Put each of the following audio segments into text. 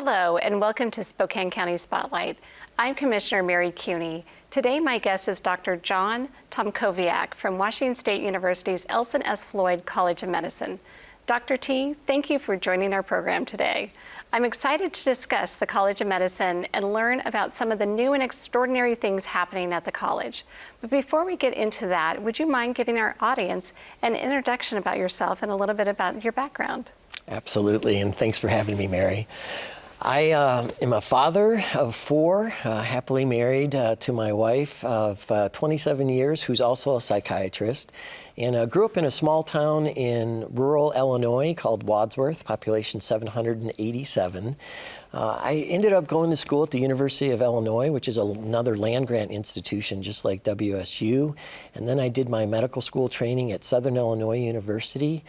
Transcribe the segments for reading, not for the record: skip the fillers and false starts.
Hello, and welcome to Spokane County Spotlight. I'm Commissioner Mary Cuney. Today, my guest is Dr. John Tomkowiak from Washington State University's Elson S. Floyd College of Medicine. Dr. T, thank you for joining our program today. I'm excited to discuss the College of Medicine and learn about some of the new and extraordinary things happening at the college. But before we get into that, would you mind giving our audience an introduction about yourself and a little bit about your background? Absolutely, and thanks for having me, Mary. I am a father of four, happily married to my wife of 27 years, who's also a psychiatrist, and grew up in a small town in rural Illinois called Wadsworth, population 787. I ended up going to school at the University of Illinois, which is another land-grant institution just like WSU, and then I did my medical school training at Southern Illinois University.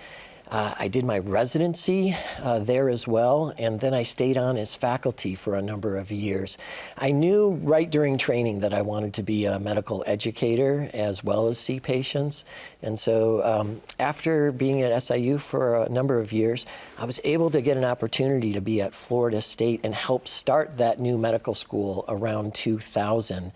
I did my residency there as well, and then I stayed on as faculty for a number of years. I knew right during training that I wanted to be a medical educator as well as see patients. And so after being at SIU for a number of years, I was able to get an opportunity to be at Florida State and help start that new medical school around 2000.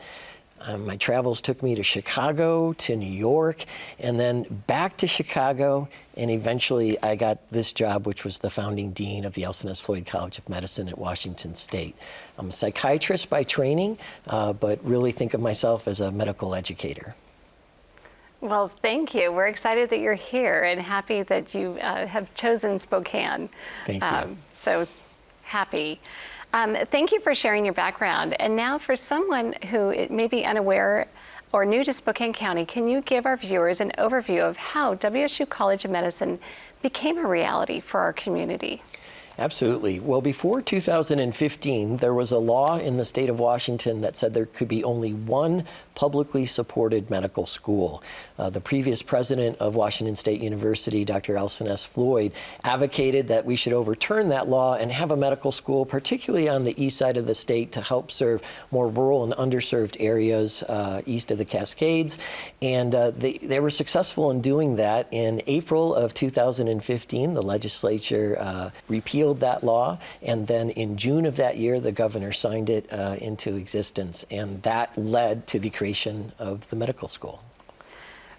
My travels took me to Chicago, to New York, and then back to Chicago, and eventually I got this job, which was the founding dean of the Elson S. Floyd College of Medicine at Washington State. I'm a psychiatrist by training, but really think of myself as a medical educator. Well, thank you. We're excited that you're here and happy that you have chosen Spokane. Thank you. So happy. Thank you for sharing your background. And now for someone who may be unaware or new to Spokane County, can you give our viewers an overview of how WSU College of Medicine became a reality for our community? Absolutely. Well, before 2015, there was a law in the state of Washington that said there could be only one publicly supported medical school. The previous president of Washington State University, Dr. Elson S. Floyd, advocated that we should overturn that law and have a medical school, particularly on the east side of the state, to help serve more rural and underserved areas east of the Cascades. And they were successful in doing that. In April of 2015, the legislature repealed that law, and then in June of that year, the governor signed it into existence, and that led to the creation of the medical school.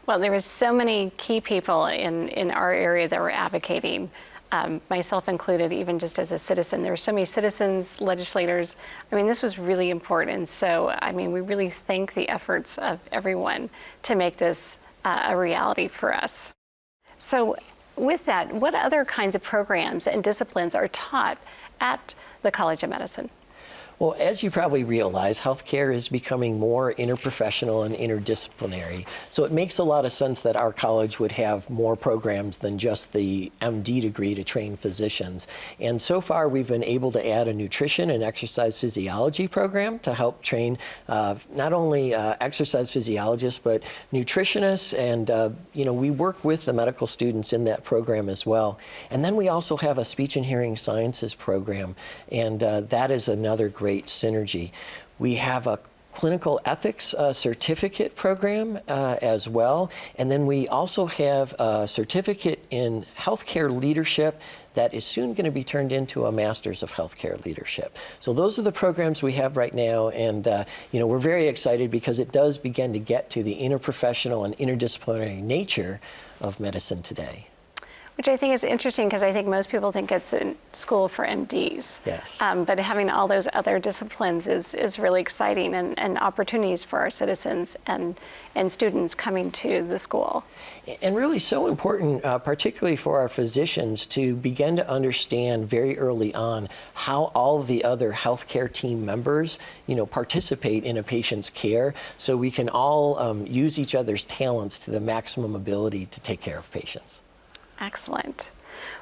Well, there were so many key people in our area that were advocating, myself included, even just as a citizen. There were so many citizens, legislators. I mean, this was really important. So, I mean, we really thank the efforts of everyone to make this a reality for us. So, with that, what other kinds of programs and disciplines are taught at the College of Medicine? Well, as you probably realize, healthcare is becoming more interprofessional and interdisciplinary. So it makes a lot of sense that our college would have more programs than just the MD degree to train physicians. And so far, we've been able to add a nutrition and exercise physiology program to help train not only exercise physiologists, but nutritionists. And, we work with the medical students in that program as well. And then we also have a speech and hearing sciences program. And that is another great synergy. We have a clinical ethics certificate program as well. And then we also have a certificate in healthcare leadership that is soon going to be turned into a master's of healthcare leadership. So those are the programs we have right now. And, we're very excited because it does begin to get to the interprofessional and interdisciplinary nature of medicine today. Which I think is interesting because I think most people think it's a school for MDs. Yes. But having all those other disciplines is really exciting and opportunities for our citizens and students coming to the school. And really so important, particularly for our physicians, to begin to understand very early on how all of the other healthcare team members, participate in a patient's care, so we can all use each other's talents to the maximum ability to take care of patients. Excellent.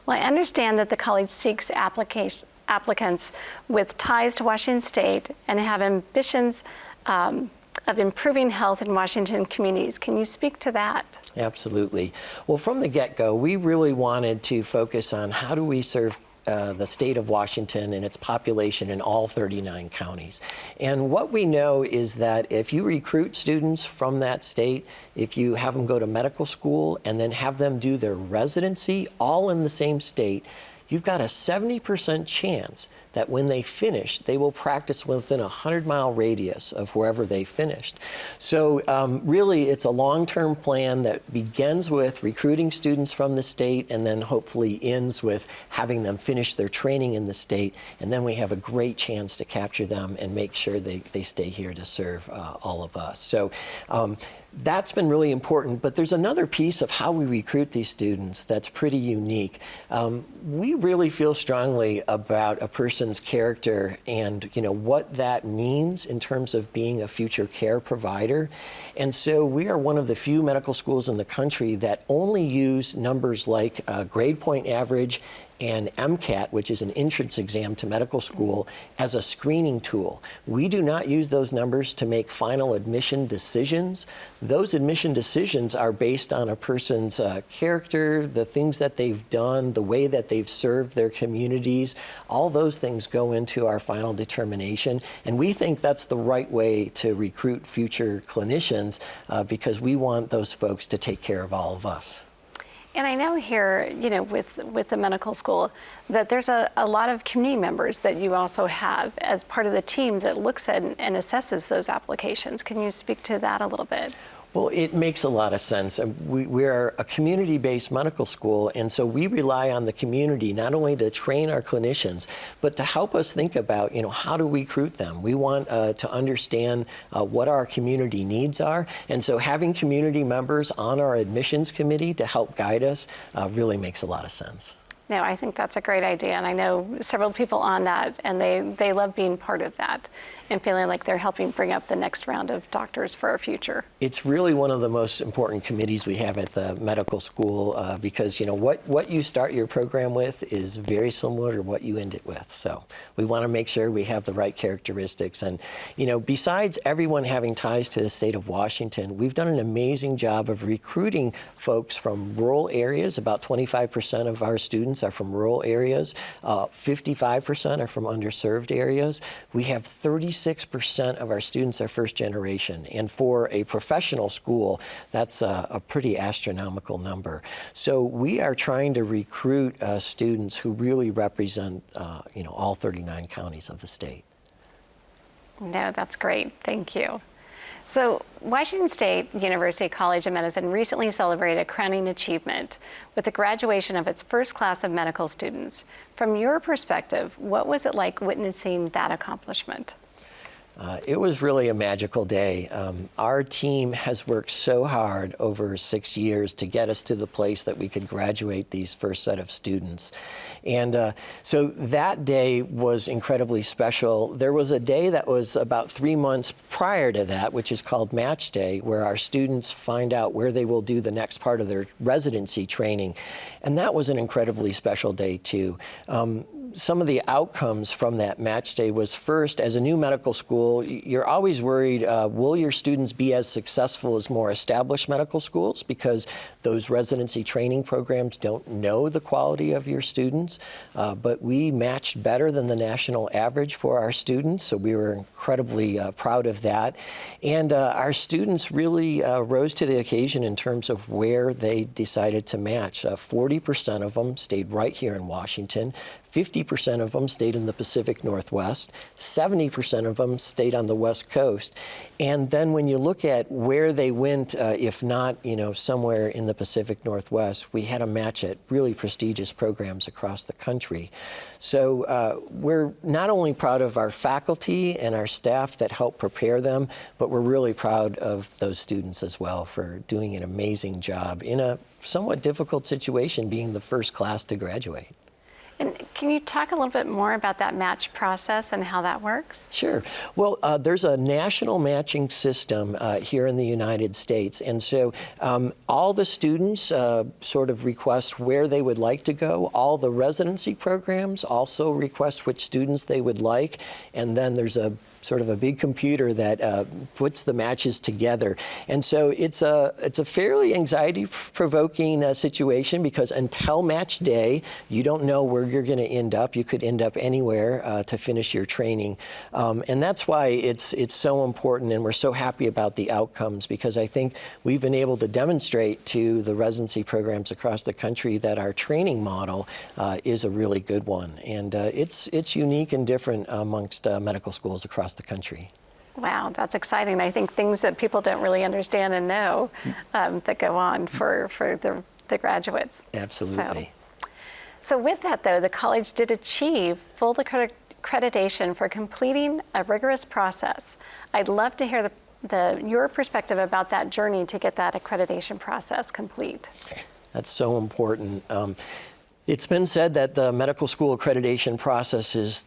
Well, I understand that the college seeks applicants with ties to Washington State and have ambitions of improving health in Washington communities. Can you speak to that? Absolutely. Well, from the get-go, we really wanted to focus on how do we serve the state of Washington and its population in all 39 counties. And what we know is that if you recruit students from that state, if you have them go to medical school and then have them do their residency all in the same state, you've got a 70% chance that when they finish, they will practice within a 100-mile radius of wherever they finished. So really, it's a long-term plan that begins with recruiting students from the state and then hopefully ends with having them finish their training in the state. And then we have a great chance to capture them and make sure they stay here to serve all of us. So that's been really important, but there's another piece of how we recruit these students that's pretty unique. We really feel strongly about a person's character and what that means in terms of being a future care provider. And so we are one of the few medical schools in the country that only use numbers like grade point average and MCAT, which is an entrance exam to medical school, as a screening tool. We do not use those numbers to make final admission decisions. Those admission decisions are based on a person's character, the things that they've done, the way that they've served their communities. All those things go into our final determination. And we think that's the right way to recruit future clinicians because we want those folks to take care of all of us. And I know here, with the medical school, that there's a lot of community members that you also have as part of the team that looks at and assesses those applications. Can you speak to that a little bit? Well, it makes a lot of sense. We're a community-based medical school, and so we rely on the community not only to train our clinicians, but to help us think about, how to recruit them. We want to understand what our community needs are, and so having community members on our admissions committee to help guide us really makes a lot of sense. No, I think that's a great idea, and I know several people on that, and they love being part of that and feeling like they're helping bring up the next round of doctors for our future. It's really one of the most important committees we have at the medical school because what you start your program with is very similar to what you end it with. So we want to make sure we have the right characteristics. And besides everyone having ties to the state of Washington, we've done an amazing job of recruiting folks from rural areas. About 25% of our students are from rural areas. 55% are from underserved areas. We have 36% of our students are first generation. And for a professional school, that's a pretty astronomical number. So we are trying to recruit students who really represent, all 39 counties of the state. No, that's great. Thank you. So Washington State University College of Medicine recently celebrated a crowning achievement with the graduation of its first class of medical students. From your perspective, what was it like witnessing that accomplishment? It was really a magical day. Our team has worked so hard over 6 years to get us to the place that we could graduate these first set of students. And so that day was incredibly special. There was a day that was about 3 months prior to that, which is called Match Day, where our students find out where they will do the next part of their residency training. And that was an incredibly special day, too. Some of the outcomes from that match day was, first, as a new medical school, you're always worried, will your students be as successful as more established medical schools? Because those residency training programs don't know the quality of your students. But we matched better than the national average for our students, so we were incredibly proud of that. And our students really rose to the occasion in terms of where they decided to match. 40% of them stayed right here in Washington. 50% of them stayed in the Pacific Northwest, 70% of them stayed on the West Coast. And then when you look at where they went, if not, somewhere in the Pacific Northwest, we had a match at really prestigious programs across the country. So we're not only proud of our faculty and our staff that help prepare them, but we're really proud of those students as well for doing an amazing job in a somewhat difficult situation, being the first class to graduate. And can you talk a little bit more about that match process and how that works? Sure. Well, there's a national matching system here in the United States. And so all the students sort of request where they would like to go. All the residency programs also request which students they would like. And then there's a sort of a big computer that puts the matches together. And so it's a fairly anxiety-provoking situation because until match day, you don't know where you're going to to end up. You could end up anywhere to finish your training. And that's why it's so important, and we're so happy about the outcomes, because I think we've been able to demonstrate to the residency programs across the country that our training model is a really good one. And it's unique and different amongst medical schools across the country. Wow, that's exciting. I think things that people don't really understand and know that go on for the graduates. Absolutely. So with that, though, the college did achieve full accreditation for completing a rigorous process. I'd love to hear your perspective about that journey to get that accreditation process complete. That's so important. It's been said that the medical school accreditation process is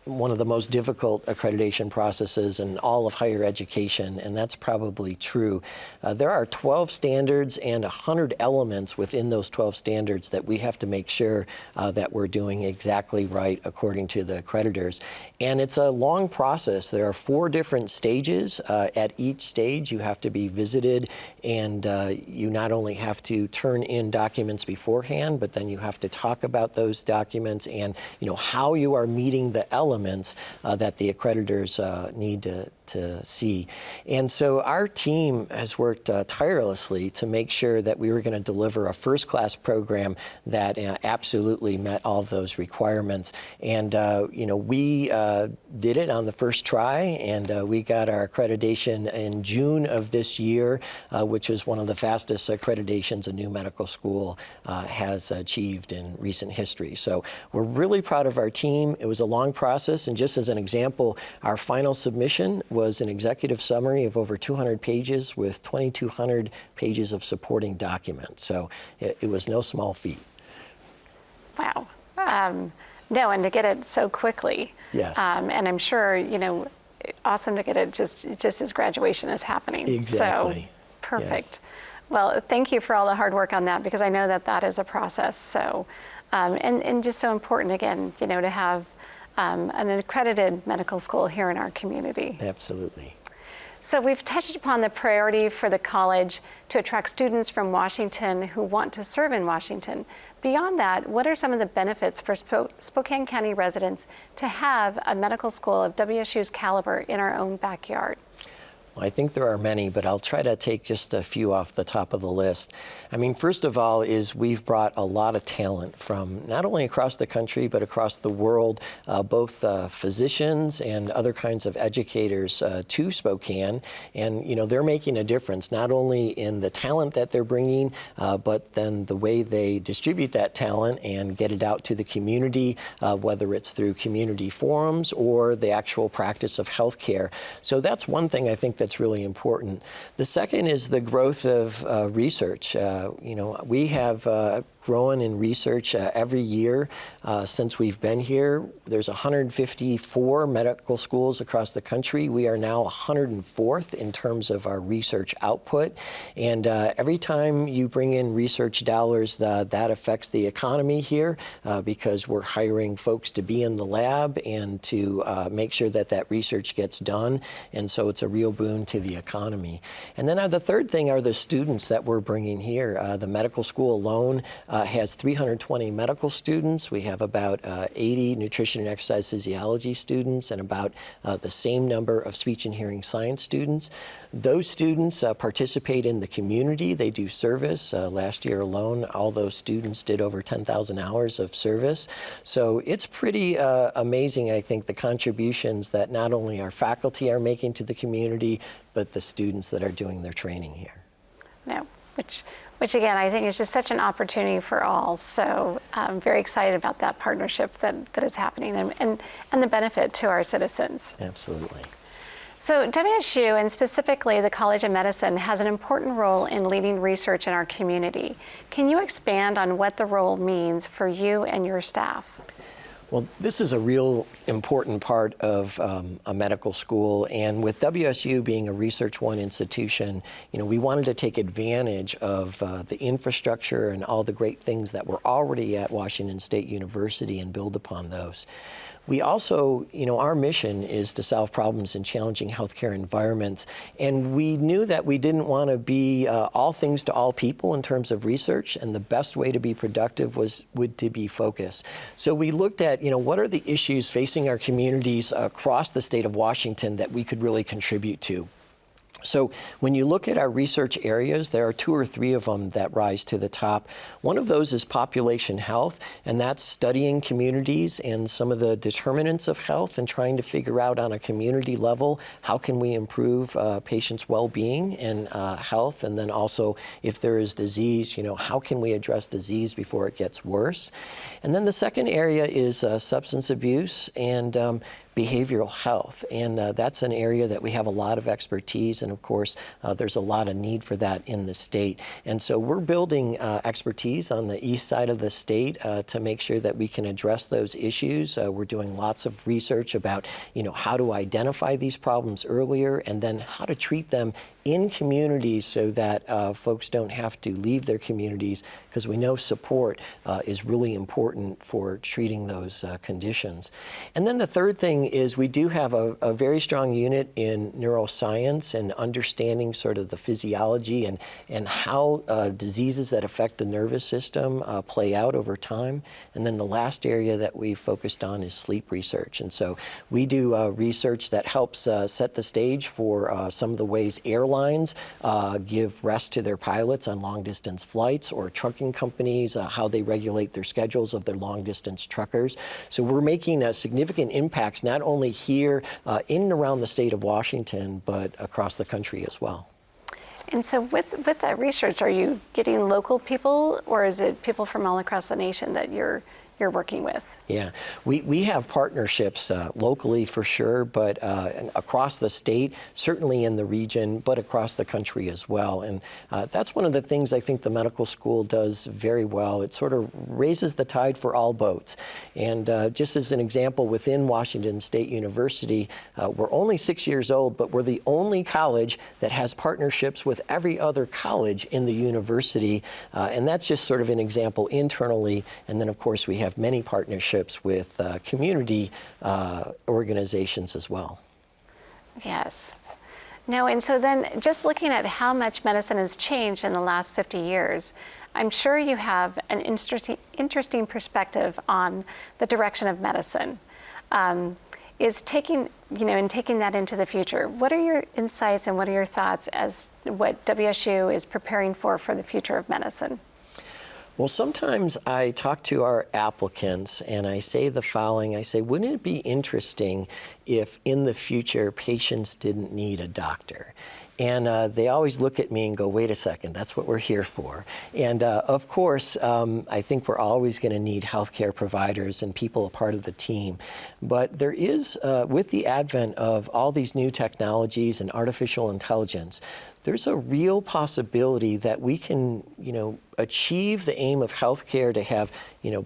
one of the most difficult accreditation processes in all of higher education, and that's probably true. There are 12 standards and 100 elements within those 12 standards that we have to make sure that we're doing exactly right according to the accreditors. And it's a long process. There are 4 different stages. At each stage, you have to be visited, and you not only have to turn in documents beforehand, but then you have to talk about those documents and how you are meeting the elements that the accreditors need to see. And so our team has worked tirelessly to make sure that we were going to deliver a first-class program that absolutely met all of those requirements. And we did it on the first try, and we got our accreditation in June of this year, which is one of the fastest accreditations a new medical school has achieved in recent history. So we're really proud of our team. It was a long process, and just as an example, our final submission was an executive summary of over 200 pages with 2,200 pages of supporting documents. So it was no small feat. Wow. No, and to get it so quickly. Yes. And I'm sure, awesome to get it just as graduation is happening. Exactly. So perfect. Yes. Well, thank you for all the hard work on that, because I know that is a process. So, and just so important, again, to have an accredited medical school here in our community. Absolutely. So we've touched upon the priority for the college to attract students from Washington who want to serve in Washington. Beyond that, what are some of the benefits for Spokane County residents to have a medical school of WSU's caliber in our own backyard? Well, I think there are many, but I'll try to take just a few off the top of the list. I mean, first of all is we've brought a lot of talent from not only across the country, but across the world, both physicians and other kinds of educators to Spokane. And, they're making a difference, not only in the talent that they're bringing, but then the way they distribute that talent and get it out to the community, whether it's through community forums or the actual practice of healthcare. So that's one thing I think that's really important. The second is the growth of research. We have grown in research every year since we've been here. There's 154 medical schools across the country. We are now 104th in terms of our research output. And every time you bring in research dollars, that affects the economy here because we're hiring folks to be in the lab and to make sure that research gets done. And so it's a real boon to the economy. And then the third thing are the students that we're bringing here. The medical school alone has 320 medical students. We have about 80 nutrition and exercise physiology students and about the same number of speech and hearing science students. Those students participate in the community. They do service. Last year alone, all those students did over 10,000 hours of service. So it's pretty amazing, I think, the contributions that not only our faculty are making to the community, but the students that are doing their training here. No, which again, I think is just such an opportunity for all. So I'm very excited about that partnership that is happening and the benefit to our citizens. Absolutely. So WSU, and specifically the College of Medicine, has an important role in leading research in our community. Can you expand on what the role means for you and your staff? Well, this is a real important part of a medical school, and with WSU being a Research One institution, we wanted to take advantage of the infrastructure and all the great things that were already at Washington State University and build upon those. We also, our mission is to solve problems in challenging healthcare environments, and we knew that we didn't want to be all things to all people in terms of research, and the best way to be productive would to be focused. So we looked at, what are the issues facing our communities across the state of Washington that we could really contribute to. So when you look at our research areas, there are 2 or 3 of them that rise to the top. One of those is population health, and that's studying communities and some of the determinants of health and trying to figure out on a community level, how can we improve patients' well-being and health, and then also if there is disease, how can we address disease before it gets worse. And then the second area is substance abuse and behavioral health, and that's an area that we have a lot of expertise, and of course there's a lot of need for that in the state. And so we're building expertise on the east side of the state to make sure that we can address those issues. We're doing lots of research about how to identify these problems earlier and then how to treat them in communities so that folks don't have to leave their communities, because we know support is really important for treating those conditions. And then the third thing is we do have a very strong unit in neuroscience and understanding sort of the physiology and how diseases that affect the nervous system play out over time. And then the last area that we focused on is sleep research. And so we do research that helps set the stage for some of the ways airlines give rest to their pilots on long-distance flights, or trucking companies, how they regulate their schedules of their long-distance truckers. So we're making significant impacts not only here in and around the state of Washington, but across the country as well. And so with that research, are you getting local people, or is it people from all across the nation that you're working with? Yeah, we have partnerships locally for sure, but across the state, certainly in the region, but across the country as well. And that's one of the things I think the medical school does very well. It sort of raises the tide for all boats. And just as an example, within Washington State University, we're only 6 years old, but we're the only college that has partnerships with every other college in the university. And that's just sort of an example internally. And then, of course, we have many partnerships with community organizations as well. Yes. No, and so then just looking at how much medicine has changed in the last 50 years, I'm sure you have an interesting perspective on the direction of medicine. Is taking that into the future, what are your insights and what are your thoughts as what WSU is preparing for the future of medicine? Well, sometimes I talk to our applicants and I say the following. I say, wouldn't it be interesting if in the future patients didn't need a doctor? And they always look at me and go, wait a second, that's what we're here for. And of course, I think we're always going to need healthcare providers and people a part of the team. But there is, with the advent of all these new technologies and artificial intelligence, there's a real possibility that we can, achieve the aim of healthcare to have,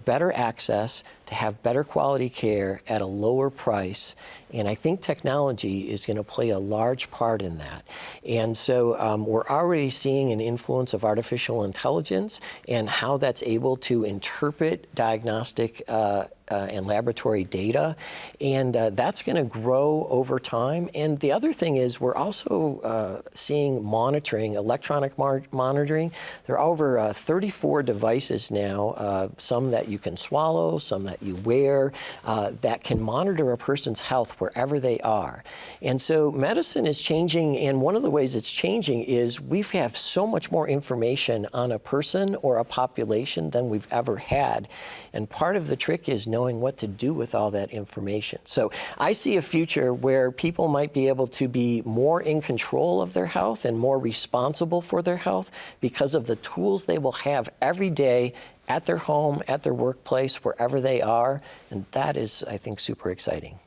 better access, to have better quality care at a lower price. And I think technology is going to play a large part in that. And so we're already seeing an influence of artificial intelligence and how that's able to interpret diagnostic and laboratory data, and that's going to grow over time. And the other thing is we're also seeing monitoring, electronic monitoring. There are over 34 devices now, some that you can swallow, some that you wear, that can monitor a person's health wherever they are. And so medicine is changing, and one of the ways it's changing is we have so much more information on a person or a population than we've ever had. And part of the trick is knowing what to do with all that information. So I see a future where people might be able to be more in control of their health and more responsible for their health because of the tools they will have every day at their home, at their workplace, wherever they are. And that is, I think, super exciting.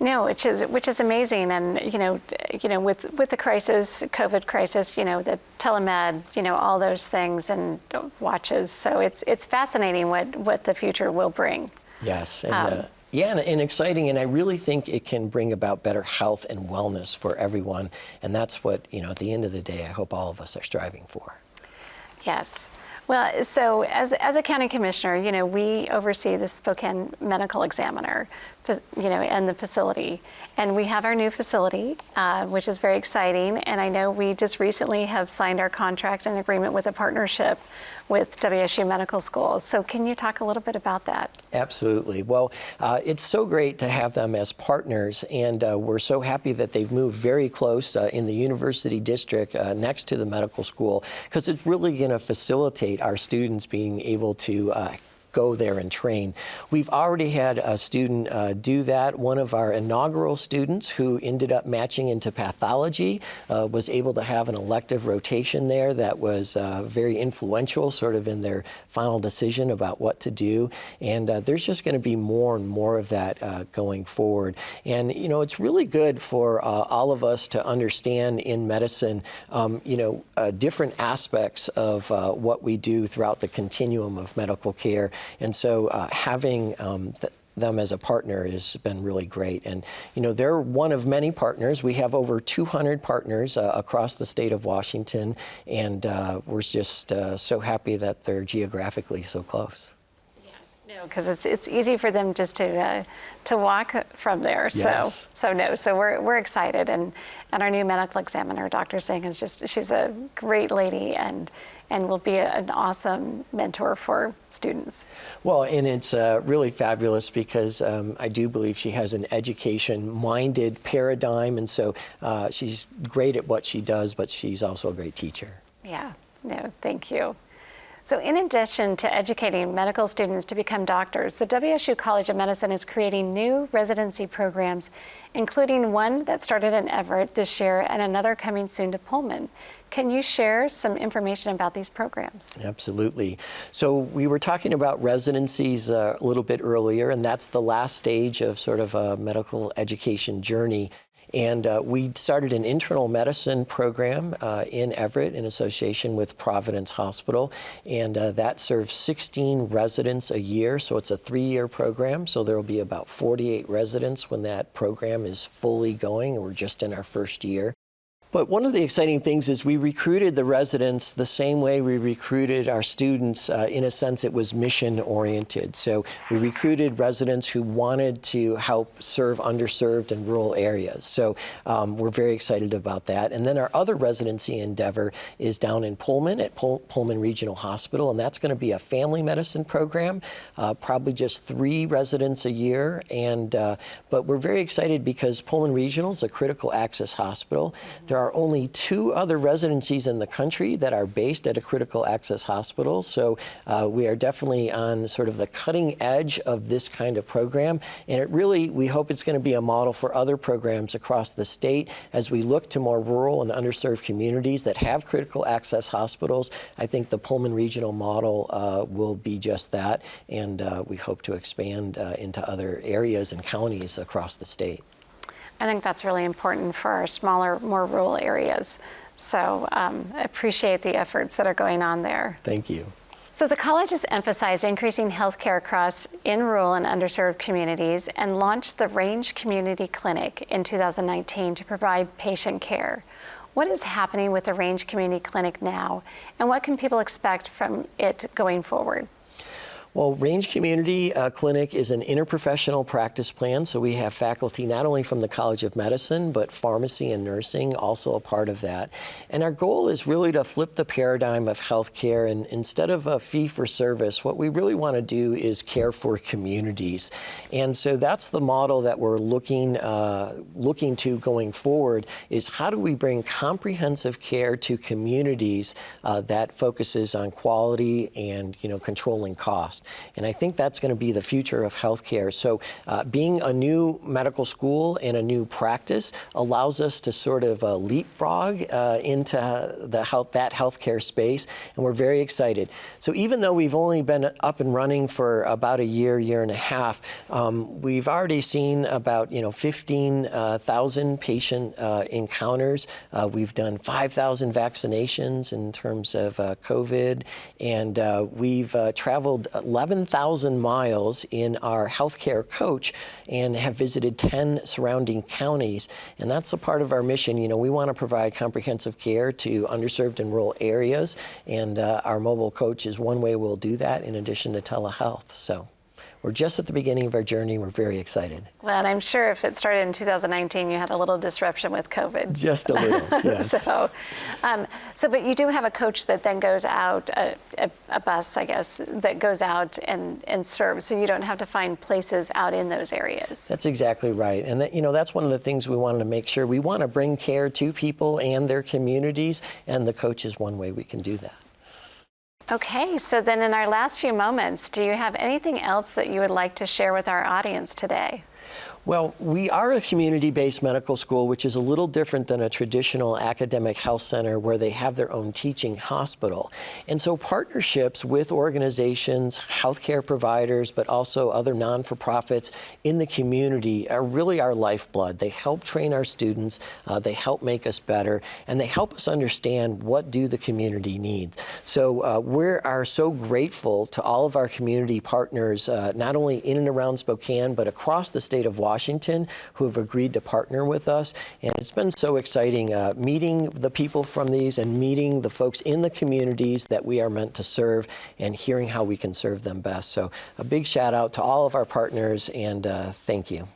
No, which is amazing, and with the crisis, COVID crisis, the telemed, all those things, and watches. So it's fascinating what the future will bring. Yes, and Yeah, and exciting, and I really think it can bring about better health and wellness for everyone, and that's what, at the end of the day, I hope all of us are striving for. Yes. Well, so as a county commissioner, we oversee the Spokane Medical Examiner, and the facility. And we have our new facility, which is very exciting. And I know we just recently have signed our contract and agreement with a partnership with WSU Medical School. So can you talk a little bit about that? Absolutely. Well, it's so great to have them as partners, and we're so happy that they've moved very close in the university district next to the medical school, because it's really going to facilitate our students being able to go there and train. We've already had a student do that. One of our inaugural students who ended up matching into pathology was able to have an elective rotation there that was very influential sort of in their final decision about what to do. And there's just going to be more and more of that going forward. And, it's really good for all of us to understand in medicine, different aspects of what we do throughout the continuum of medical care. And so having them as a partner has been really great. And, they're one of many partners. We have over 200 partners across the state of Washington, and we're just so happy that they're geographically so close. No, because it's easy for them just to walk from there. Yes. So we're excited, and our new medical examiner, Dr. Singh, she's a great lady and will be an awesome mentor for students. Well, and it's really fabulous because I do believe she has an education-minded paradigm, and so she's great at what she does, but she's also a great teacher. Yeah, no, thank you. So in addition to educating medical students to become doctors, the WSU College of Medicine is creating new residency programs, including one that started in Everett this year and another coming soon to Pullman. Can you share some information about these programs? Absolutely. So we were talking about residencies a little bit earlier, and that's the last stage of sort of a medical education journey. And we started an internal medicine program in Everett in association with Providence Hospital, and that serves 16 residents a year, so it's a 3-year program, so there will be about 48 residents when that program is fully going, and we're just in our first year. But one of the exciting things is we recruited the residents the same way we recruited our students. In a sense, it was mission-oriented. So we recruited residents who wanted to help serve underserved and rural areas. So we're very excited about that. And then our other residency endeavor is down in Pullman at Pullman Regional Hospital, and that's going to be a family medicine program, probably just 3 residents a year. And but we're very excited because Pullman Regional is a critical access hospital. There are only 2 other residencies in the country that are based at a critical access hospital. So we are definitely on sort of the cutting edge of this kind of program. And we hope it's going to be a model for other programs across the state as we look to more rural and underserved communities that have critical access hospitals. I think the Pullman Regional model will be just that. And we hope to expand into other areas and counties across the state. I think that's really important for our smaller, more rural areas. So appreciate the efforts that are going on there. Thank you. So the college has emphasized increasing healthcare across in rural and underserved communities and launched the Range Community Clinic in 2019 to provide patient care. What is happening with the Range Community Clinic now, and what can people expect from it going forward? Well, Range Community Clinic is an interprofessional practice plan, so we have faculty not only from the College of Medicine, but pharmacy and nursing, also a part of that. And our goal is really to flip the paradigm of healthcare, and instead of a fee-for-service, what we really want to do is care for communities. And so that's the model that we're looking to going forward, is how do we bring comprehensive care to communities that focuses on quality and, controlling cost. And I think that's going to be the future of healthcare. So being a new medical school and a new practice allows us to sort of leapfrog into that healthcare space, and we're very excited. So even though we've only been up and running for about a year and a half, we've already seen about 15,000 patient encounters. We've done 5,000 vaccinations in terms of COVID, and we've traveled 11,000 miles in our healthcare coach and have visited 10 surrounding counties. And that's a part of our mission. You know, we want to provide comprehensive care to underserved and rural areas, and our mobile coach is one way we'll do that in addition to telehealth. So we're just at the beginning of our journey. We're very excited. Well, and I'm sure if it started in 2019, you had a little disruption with COVID. Just a little, yes. But you do have a coach that then goes out, a bus, I guess, that goes out and serves, so you don't have to find places out in those areas. That's exactly right. And that, you know, that's one of the things we wanted to make sure. We want to bring care to people and their communities, and the coach is one way we can do that. Okay, so then in our last few moments, do you have anything else that you would like to share with our audience today? Well, we are a community-based medical school, which is a little different than a traditional academic health center where they have their own teaching hospital. And so partnerships with organizations, healthcare providers, but also other non-for-profits in the community are really our lifeblood. They help train our students, they help make us better, and they help us understand what do the community needs. So we are so grateful to all of our community partners, not only in and around Spokane, but across the state of Washington, who have agreed to partner with us. And it's been so exciting meeting the people from these and meeting the folks in the communities that we are meant to serve and hearing how we can serve them best. So a big shout out to all of our partners, and thank you.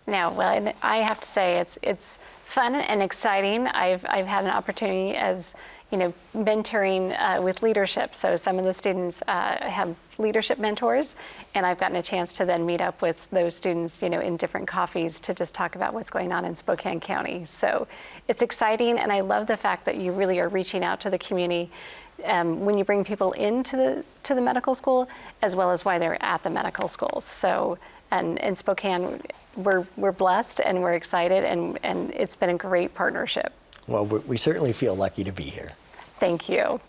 Now, well, and I have to say it's fun and exciting. I've had an opportunity as mentoring with leadership. So some of the students have leadership mentors, and I've gotten a chance to then meet up with those students, in different coffees to just talk about what's going on in Spokane County. So it's exciting, and I love the fact that you really are reaching out to the community when you bring people into the medical school, as well as why they're at the medical schools. So, and in Spokane, we're blessed and we're excited, and it's been a great partnership. Well, we certainly feel lucky to be here. Thank you.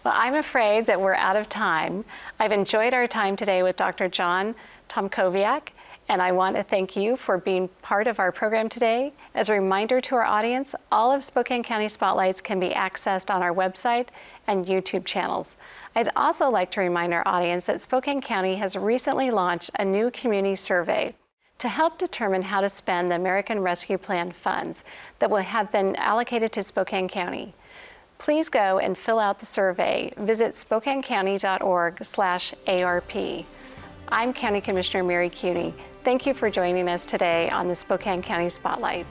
Well, I'm afraid that we're out of time. I've enjoyed our time today with Dr. John Tomkowiak, and I want to thank you for being part of our program today. As a reminder to our audience, all of Spokane County Spotlights can be accessed on our website and YouTube channels. I'd also like to remind our audience that Spokane County has recently launched a new community survey to help determine how to spend the American Rescue Plan funds that will have been allocated to Spokane County. Please go and fill out the survey. Visit spokanecounty.org/ARP. I'm County Commissioner Mary Cuney. Thank you for joining us today on the Spokane County Spotlight.